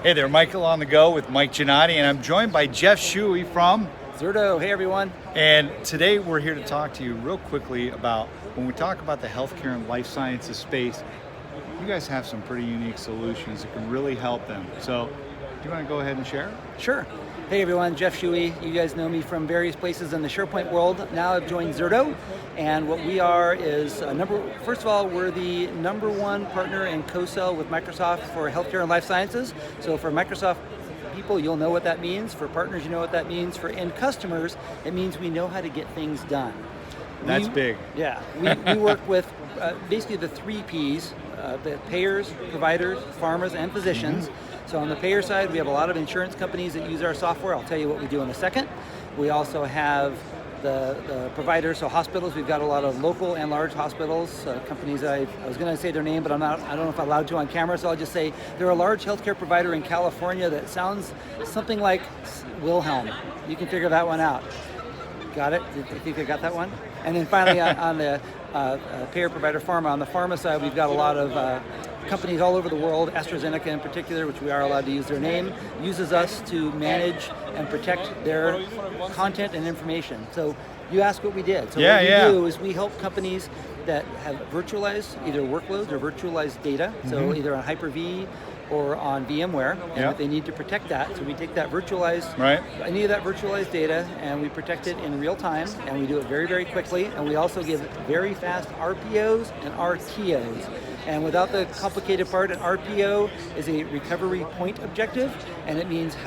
Hey there, Michael on the go with Mike Giannotti, and I'm joined by Jeff Shuey from Zerto. Hey everyone. And today we're here to talk to you real quickly about when we talk about the healthcare and life sciences space. You guys have some pretty unique solutions that can really help them. So, do you want to go ahead and share? Sure. Hey everyone, Jeff Shuey. You guys know me from various places in the SharePoint world. Now I've joined Zerto, and what we are is first of all, we're the #1 partner and co-sell with Microsoft for healthcare and life sciences. So for Microsoft people, you'll know what that means. For partners, you know what that means. For end customers, it means we know how to get things done. That's big. Yeah, we work with basically the 3 Ps, the payers, providers, pharmas, and physicians. So on the payer side, we have a lot of insurance companies that use our software. I'll tell you what we do in a second. We also have the providers, so hospitals. We've got a lot of local and large hospitals, companies. I was going to say their name, but I don't know if I'm allowed to on camera, so I'll just say they're a large healthcare provider in California that sounds something like Wilhelm. You can figure that one out. Got it? You think I got that one? And then finally on the payer provider pharma, on the pharma side, we've got a lot of companies all over the world, AstraZeneca in particular, which we are allowed to use their name, uses us to manage and protect their content and information. So you asked what we did. So what we do is we help companies that have virtualized either workloads or virtualized data, so either on Hyper-V or on VMware, and if they need to protect that, so we take that virtualized, any of that virtualized data, and we protect it in real time, and we do it very, very quickly, and we also give very fast RPOs and RTOs. And without the complicated part, an RPO is a recovery point objective, and it means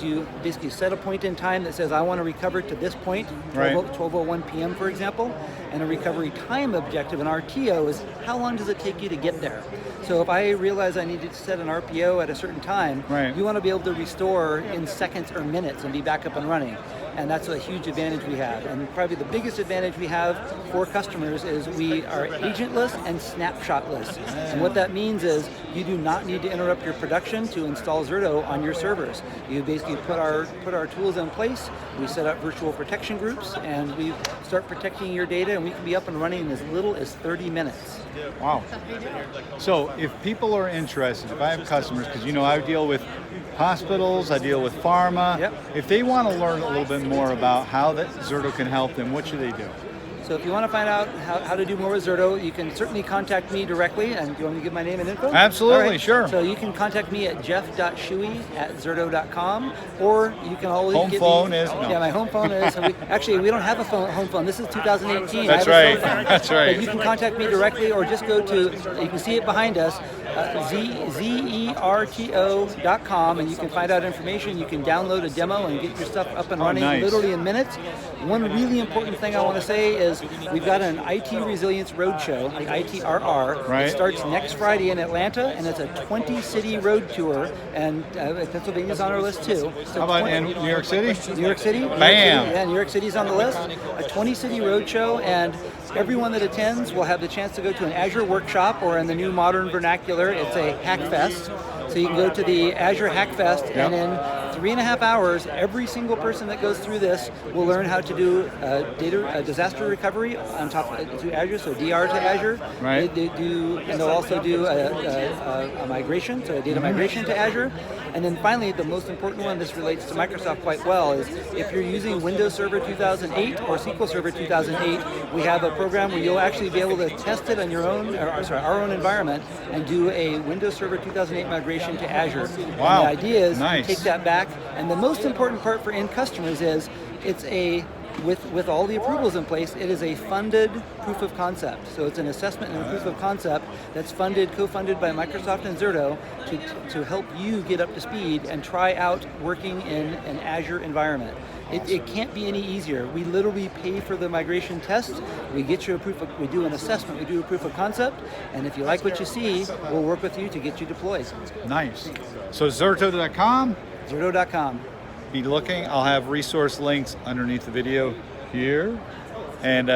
you basically set a point in time that says I want to recover to this point, 12:01 p.m. for example, and a recovery time objective, an RTO, is how long does it take you to get there? So if I realize I need to set an RPO at a certain time, you want to be able to restore in seconds or minutes and be back up and running. And that's a huge advantage we have. And probably the biggest advantage we have for customers is we are agentless and snapshotless. And what that means is you do not need to interrupt your production to install Zerto on your servers. You basically put our tools in place, we set up virtual protection groups, and we start protecting your data, and we can be up and running in as little as 30 minutes. Wow. So if people are interested, if I have customers, because I deal with hospitals, I deal with pharma, if they want to learn a little bit more about how that Zerto can help them, what should they do? So if you want to find out how to do more with Zerto, you can certainly contact me directly. And do you want me to give my name and info? Absolutely, sure. So you can contact me at jeff.shuey@zerto.com, or you can always home phone is? No. Yeah, my home phone is. We don't have a home phone. This is 2018. That's right. That's right. But you can contact me directly, or just go to, you can see it behind us, zerto.com, and you can find out information. You can download a demo and get your stuff up and running literally in minutes. One really important thing I want to say is we've got an IT Resilience Roadshow, the ITRR. It starts next Friday in Atlanta, and it's a 20-city road tour, and Pennsylvania's on our list too. So how about in New York City? New York City? Bam! Yeah, New York City's on the list. A 20-city roadshow, and everyone that attends will have the chance to go to an Azure Workshop, or in the new modern vernacular, it's a Hack Fest. So you can go to the Azure Hack Fest, and in 3.5 hours, every single person that goes through this will learn how to do disaster recovery on top of Azure, so DR to Azure. They do, and they'll also do a migration, so a data migration to Azure. And then finally, the most important one, this relates to Microsoft quite well, is if you're using Windows Server 2008 or SQL Server 2008, we have a program where you'll actually be able to test it on your own, our own environment, and do a Windows Server 2008 migration to Azure. Wow. And the idea is to take that back. And the most important part for end customers is it's with all the approvals in place, it is a funded proof of concept. So it's an assessment and a proof of concept that's co-funded by Microsoft and Zerto to help you get up to speed and try out working in an Azure environment. It can't be any easier. We literally pay for the migration test. We get you we do an assessment, we do a proof of concept, and if you like what you see, we'll work with you to get you deployed. Nice. So Zerto.com? Zerto.com. Be looking. I'll have resource links underneath the video here. And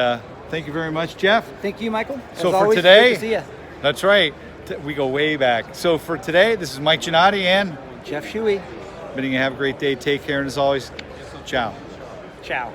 thank you very much, Jeff. Thank you, Michael. So As for always, today, good to see you. That's right. We go way back. So for today, this is Mike Giannotti and Jeff Shuey. bidding you have a great day. Take care, and as always, ciao. Ciao.